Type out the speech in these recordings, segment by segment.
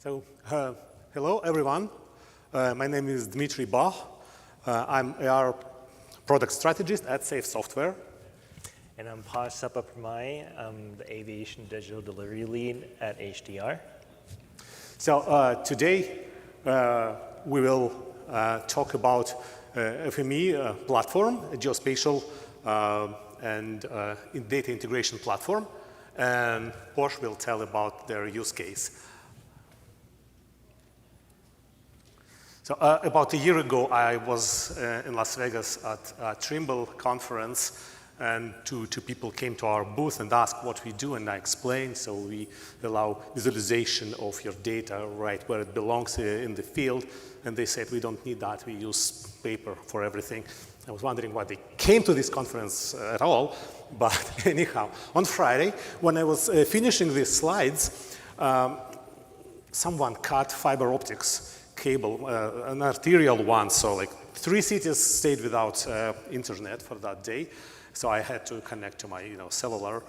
Hello everyone. My name is Dmitri Bagh. I'm AR product strategist at Safe Software. And I'm Posh Supupramai. I'm the Aviation digital delivery lead at HDR. So today we will talk about FME Platform, a geospatial and data integration platform. And Posh will tell about their use case. So about a year ago, I was in Las Vegas at a Trimble conference, and two people came to our booth and asked what we do, and I explained. So we allow visualization of your data right where it belongs in the field, and they said we don't need that. We use paper for everything. I was wondering why they came to this conference at all, but anyhow, on Friday, when I was finishing these slides, someone cut fiber optics cable, an arterial one, so like 3 cities stayed without internet for that day. So I had to connect to my cellular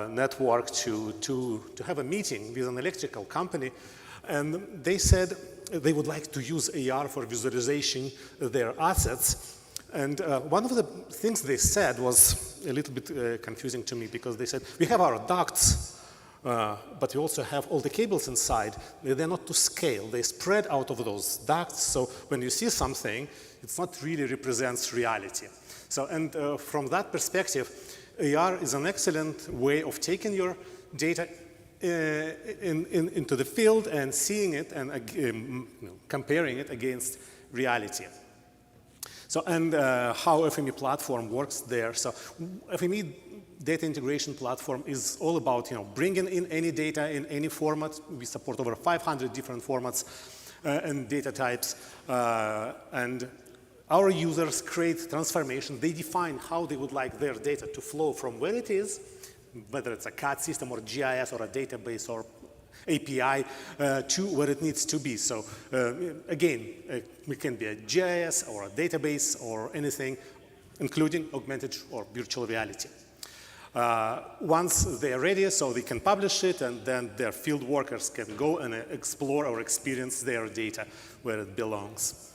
network to have a meeting with an electrical company. And they said they would like to use AR for visualization of their assets. And one of the things they said was a little bit confusing to me, because they said, we have our ducts, but we also have all the cables inside. They're not to scale. They spread out of those ducts. So when you see something, it's not really represents reality. So, and from that perspective, AR is an excellent way of taking your data into the field and seeing it and comparing it against reality. So, and how FME Platform works there. So FME Data Integration Platform is all about bringing in any data in any format. We support over 500 different formats and data types. And our users create transformation. They define how they would like their data to flow from where it is, whether it's a CAD system or GIS or a database or API, to where it needs to be. So again, it can be a GIS or a database or anything, including augmented or virtual reality. Once they're ready, so they can publish it, and then their field workers can go and explore or experience their data where it belongs.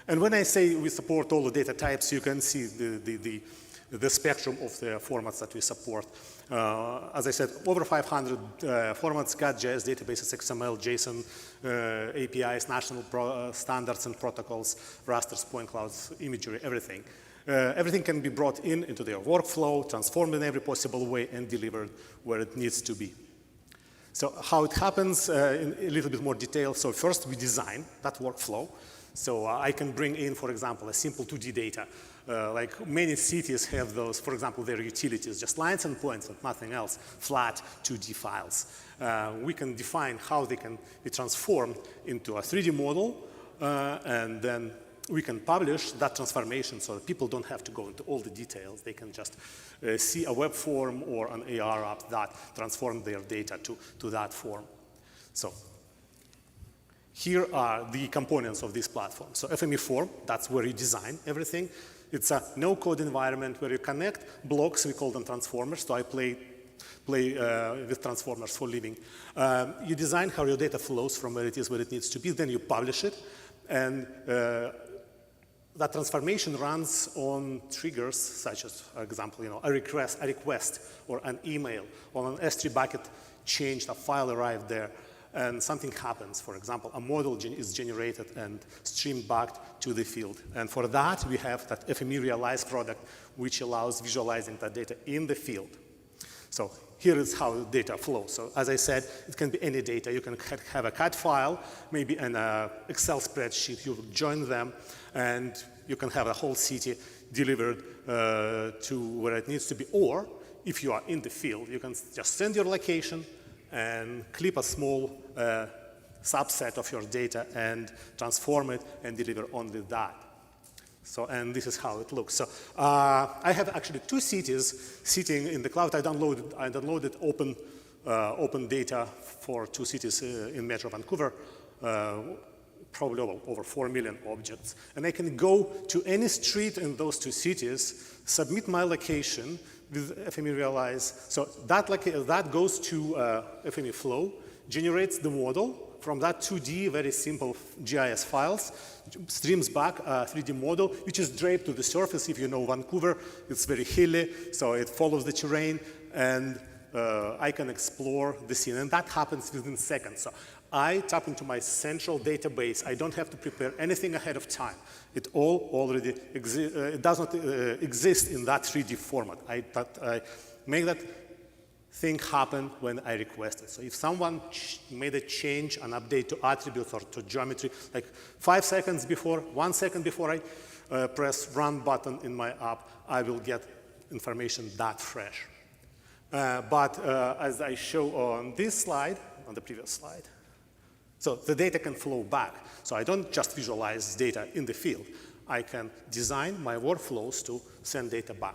And when I say we support all the data types, you can see the spectrum of the formats that we support. As I said, over 500 formats: CAD, GIS, databases, XML, JSON, APIs, national standards and protocols, rasters, point clouds, imagery, everything. Everything can be brought into their workflow, transformed in every possible way, and delivered where it needs to be. So how it happens in a little bit more detail. So first we design that workflow. So I can bring in, for example, a simple 2D data. Like many cities have those, for example, their utilities, just lines and points and nothing else, flat 2D files. We can define how they can be transformed into a 3D model, and then we can publish that transformation so that people don't have to go into all the details. They can just see a web form or an AR app that transform their data to that form. So here are the components of this platform. So FME Form, that's where you design everything. It's a no-code environment where you connect blocks. We call them transformers. So I play with transformers for a living. You design how your data flows from where it is, where it needs to be. Then you publish it. And that transformation runs on triggers such as, for example, a request or an email or an S3 bucket changed, a file arrived there, and something happens. For example, a model is generated and streamed back to the field. And for that, we have that FME Realize product, which allows visualizing that data in the field. So here is how data flows. So as I said, it can be any data. You can have a CAD file, maybe an Excel spreadsheet. You join them, and you can have a whole city delivered to where it needs to be. Or if you are in the field, you can just send your location and clip a small subset of your data and transform it and deliver only that. So, and this is how it looks. So I have actually 2 cities sitting in the cloud. I downloaded open data for 2 cities in Metro Vancouver, probably over 4 million objects. And I can go to any street in those 2 cities, submit my location with FME Realize. So that goes to FME Flow, generates the model. From that 2D, very simple GIS files, streams back a 3D model, which is draped to the surface. If you know Vancouver, it's very hilly, so it follows the terrain, and I can explore the scene. And that happens within seconds. So I tap into my central database. I don't have to prepare anything ahead of time. It all already exists. It does not exist in that 3D format. I make that thing happen when I request it. So if someone made a change, an update to attributes or to geometry, like 5 seconds before, 1 second before I press run button in my app, I will get information that fresh. But as I show on this slide, on the previous slide, so the data can flow back. So I don't just visualize data in the field. I can design my workflows to send data back.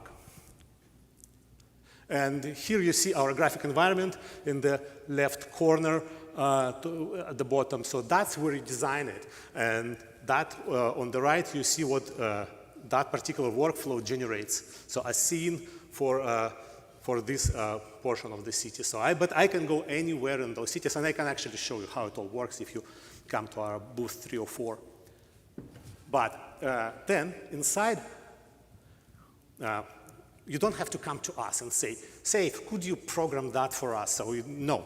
And here you see our graphic environment in the left corner at the bottom. So that's where you design it. And that on the right, you see what that particular workflow generates. So a scene for this portion of the city. But I can go anywhere in those cities, and I can actually show you how it all works if you come to our booth 304. But then inside, you don't have to come to us and say, Safe, could you program that for us? So no.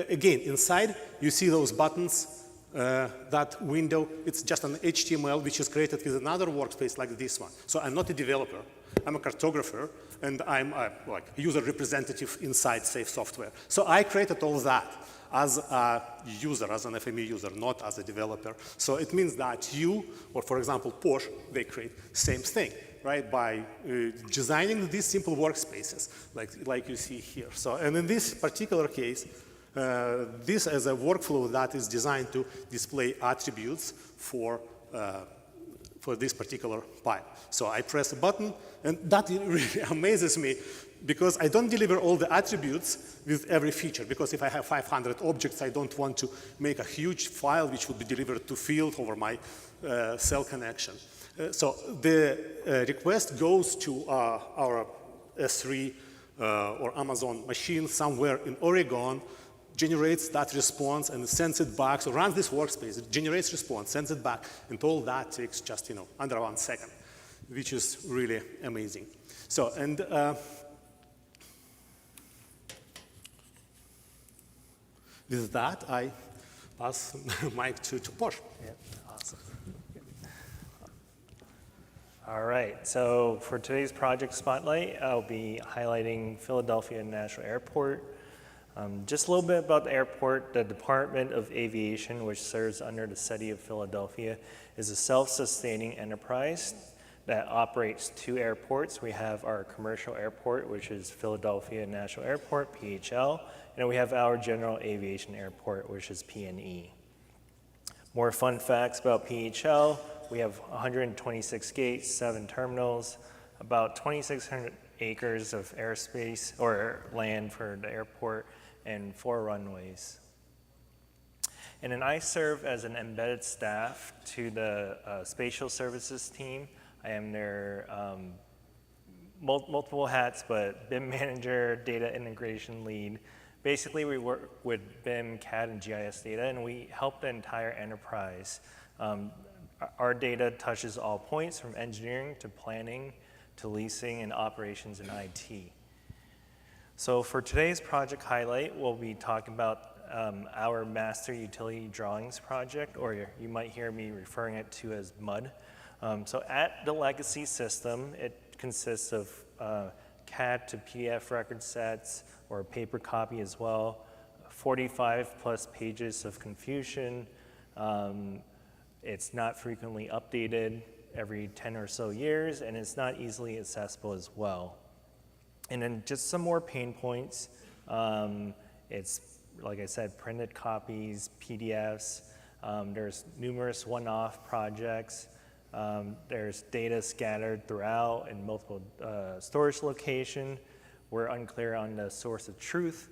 Again, inside, you see those buttons, that window. It's just an HTML which is created with another workspace like this one. So I'm not a developer. I'm a cartographer, and I'm like a user representative inside Safe Software. So I created all that as a user, as an FME user, not as a developer. So it means that you, or for example, Posh, they create same thing, right? By designing these simple workspaces, like you see here. So, and in this particular case, this is a workflow that is designed to display attributes for this particular pipe. So I press a button, and that really amazes me because I don't deliver all the attributes with every feature, because if I have 500 objects, I don't want to make a huge file which will be delivered to field over my cell connection. So the request goes to our S3 or Amazon machine somewhere in Oregon, generates that response and sends it back. So runs this workspace, it generates response, sends it back, and all that takes just under 1 second, which is really amazing. So, and with that, I pass the mic to Posh. Yeah, awesome. All right, so for today's project spotlight, I'll be highlighting Philadelphia International Airport. Just a little bit about the airport. The Department of Aviation, which serves under the city of Philadelphia, is a self-sustaining enterprise that operates 2 airports. We have our commercial airport, which is Philadelphia National Airport, PHL, and we have our general aviation airport, which is PNE. More fun facts about PHL. We have 126 gates, 7 terminals, about 2,600 acres of airspace or land for the airport, and 4 runways. And then I serve as an embedded staff to the Spatial Services team. I am their multiple hats, but BIM manager, data integration lead. Basically, we work with BIM, CAD, and GIS data, and we help the entire enterprise. Our data touches all points from engineering to planning to leasing and operations and IT. So for today's project highlight, we'll be talking about our master utility drawings project, or you might hear me referring it to as MUD. So at the legacy system, it consists of CAD to PDF record sets, or paper copy as well, 45 plus pages of confusion. It's not frequently updated every 10 or so years, and it's not easily accessible as well. And then just some more pain points. It's, like I said, printed copies, PDFs. There's numerous one-off projects. There's data scattered throughout in multiple storage locations. We're unclear on the source of truth.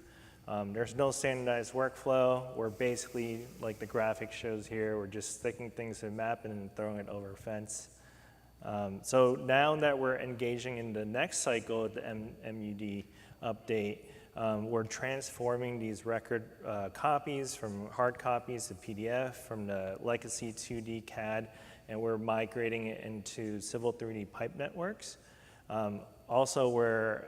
There's no standardized workflow. We're basically, like the graphic shows here, we're just sticking things to a map and throwing it over a fence. So now that we're engaging in the next cycle of the MUD update, We're transforming these record copies from hard copies to PDF from the legacy 2D CAD, and we're migrating it into Civil 3D pipe networks. Also,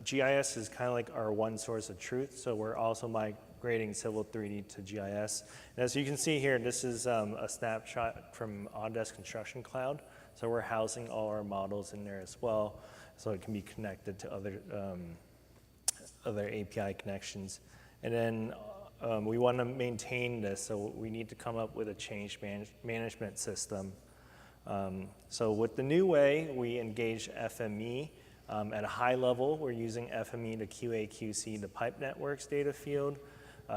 GIS is kind of like our one source of truth, so we're also migrating Civil 3D to GIS. And as you can see here, this is a snapshot from Autodesk Construction Cloud. So we're housing all our models in there as well, so it can be connected to other API connections. And then we want to maintain this, so we need to come up with a change management system. So with the new way, we engage FME. At a high level, we're using FME to QA/QC the pipe networks data field,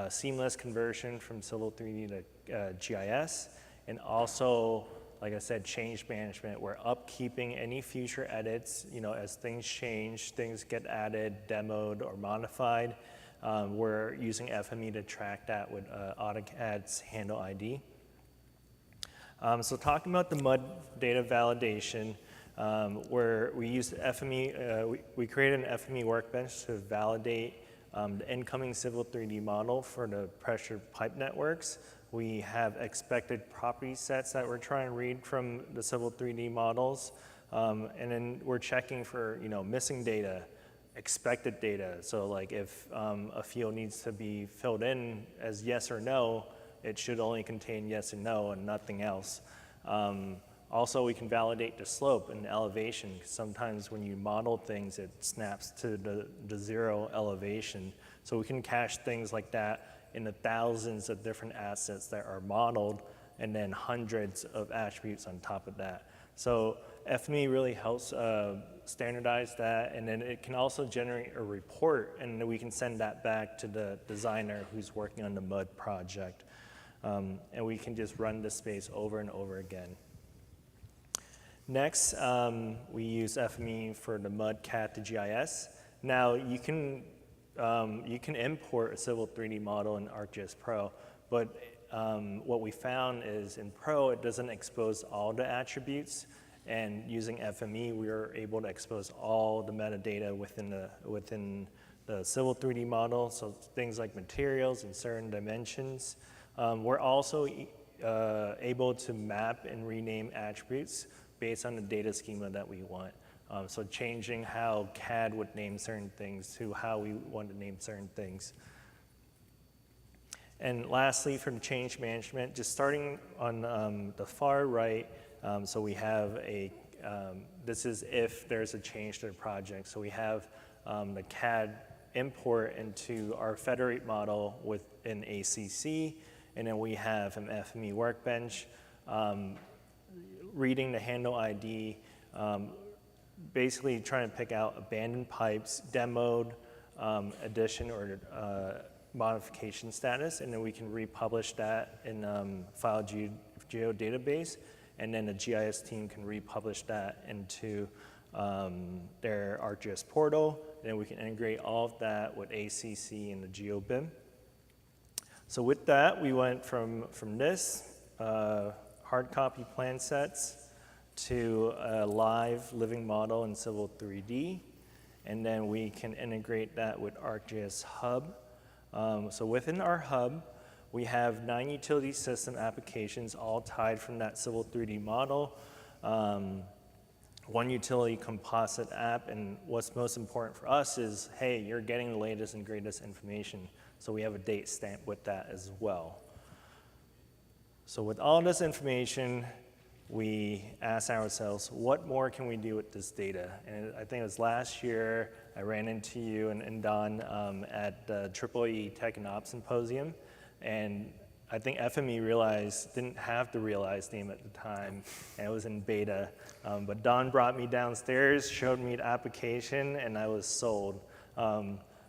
seamless conversion from Civil 3D to GIS, and also, like I said, change management. We're upkeeping any future edits. As things change, things get added, demoed, or modified. We're using FME to track that with AutoCAD's handle ID. So talking about the MUD data validation, where we use FME, we created an FME workbench to validate the incoming Civil 3D model for the pressure pipe networks. We have expected property sets that we're trying to read from the Civil 3D models. And then we're checking for missing data, expected data. So like if a field needs to be filled in as yes or no, it should only contain yes and no and nothing else. Also, we can validate the slope and the elevation, because sometimes when you model things, it snaps to the zero elevation. So we can cache things like that in the thousands of different assets that are modeled, and then hundreds of attributes on top of that. So FME really helps standardize that, and then it can also generate a report, and then we can send that back to the designer who's working on the MUD project. And we can just run this space over and over again. Next, we use FME for the MUD CAD to GIS. Now, you can import a Civil 3D model in ArcGIS Pro, but what we found is in Pro, it doesn't expose all the attributes, and using FME, we are able to expose all the metadata within the Civil 3D model, so things like materials and certain dimensions. We're also able to map and rename attributes based on the data schema that we want. So changing how CAD would name certain things to how we want to name certain things. And lastly, for the change management, just starting on the far right, so we have this is if there's a change to the project. So we have the CAD import into our federate model within ACC, and then we have an FME workbench, reading the handle ID, basically trying to pick out abandoned pipes, demoed, addition, or modification status, and then we can republish that in file geo database, and then the GIS team can republish that into their ArcGIS portal, and then we can integrate all of that with ACC and the GeoBIM. So with that, we went from this hard copy plan sets to a live living model in Civil 3D, and then we can integrate that with ArcGIS Hub. So within our hub, we have 9 utility system applications all tied from that Civil 3D model. 1 utility composite app, and what's most important for us is, hey, you're getting the latest and greatest information. So we have a date stamp with that as well. So with all this information, we asked ourselves, what more can we do with this data? And I think it was last year, I ran into you and Don at the EEE Tech and Ops Symposium, and I think FME Realize didn't have the Realize name at the time, and it was in beta. But Don brought me downstairs, showed me the application, and I was sold.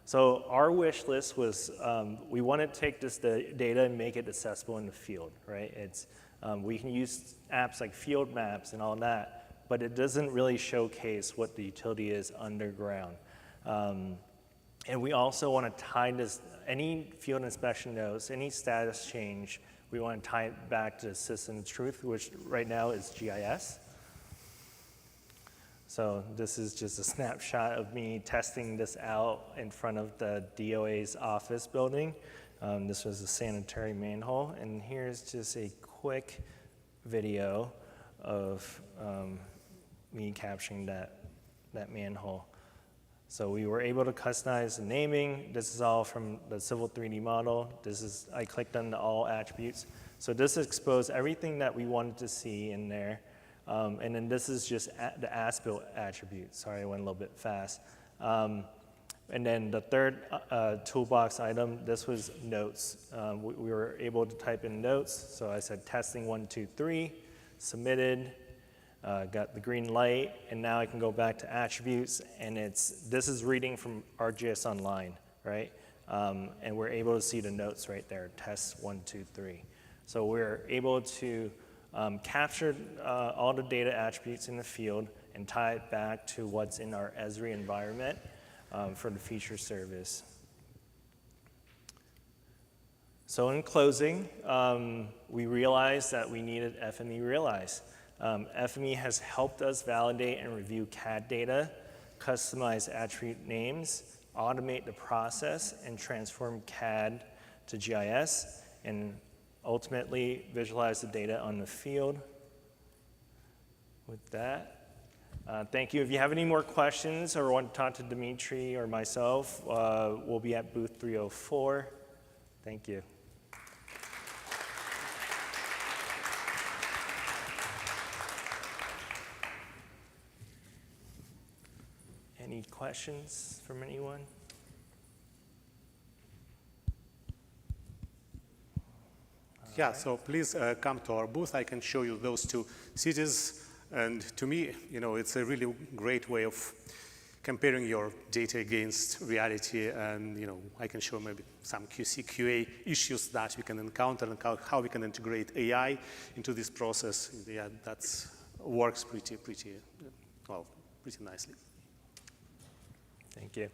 So our wish list was, we want to take this data and make it accessible in the field, right? We can use apps like field maps and all that, but it doesn't really showcase what the utility is underground. And we also want to tie this, any field inspection notes, any status change, we want to tie it back to the system of truth, which right now is GIS. So this is just a snapshot of me testing this out in front of the DOA's office building. This was a sanitary manhole, and here's just a quick video of me capturing that manhole. So we were able to customize the naming. This is all from the Civil 3D model. I clicked on the all attributes. So this exposed everything that we wanted to see in there. And then this is just the as-built attribute. Sorry, I went a little bit fast. And then the third toolbox item, this was notes. We were able to type in notes. So I said testing 1, 2, 3, submitted, got the green light, and now I can go back to attributes, and this is reading from ArcGIS Online, right? And we're able to see the notes right there, test 1, 2, 3. So we're able to capture all the data attributes in the field and tie it back to what's in our Esri environment for the feature service. So in closing, we realized that we needed FME Realize. FME has helped us validate and review CAD data, customize attribute names, automate the process, and transform CAD to GIS, and ultimately visualize the data on the field. With that, thank you. If you have any more questions or want to talk to Dmitri or myself, we'll be at booth 304. Thank you. Any questions from anyone? Yeah, so please come to our booth. I can show you those two cities. And to me, it's a really great way of comparing your data against reality. And, I can show maybe some QC, QA issues that we can encounter and how we can integrate AI into this process. Yeah, that works pretty nicely. Thank you.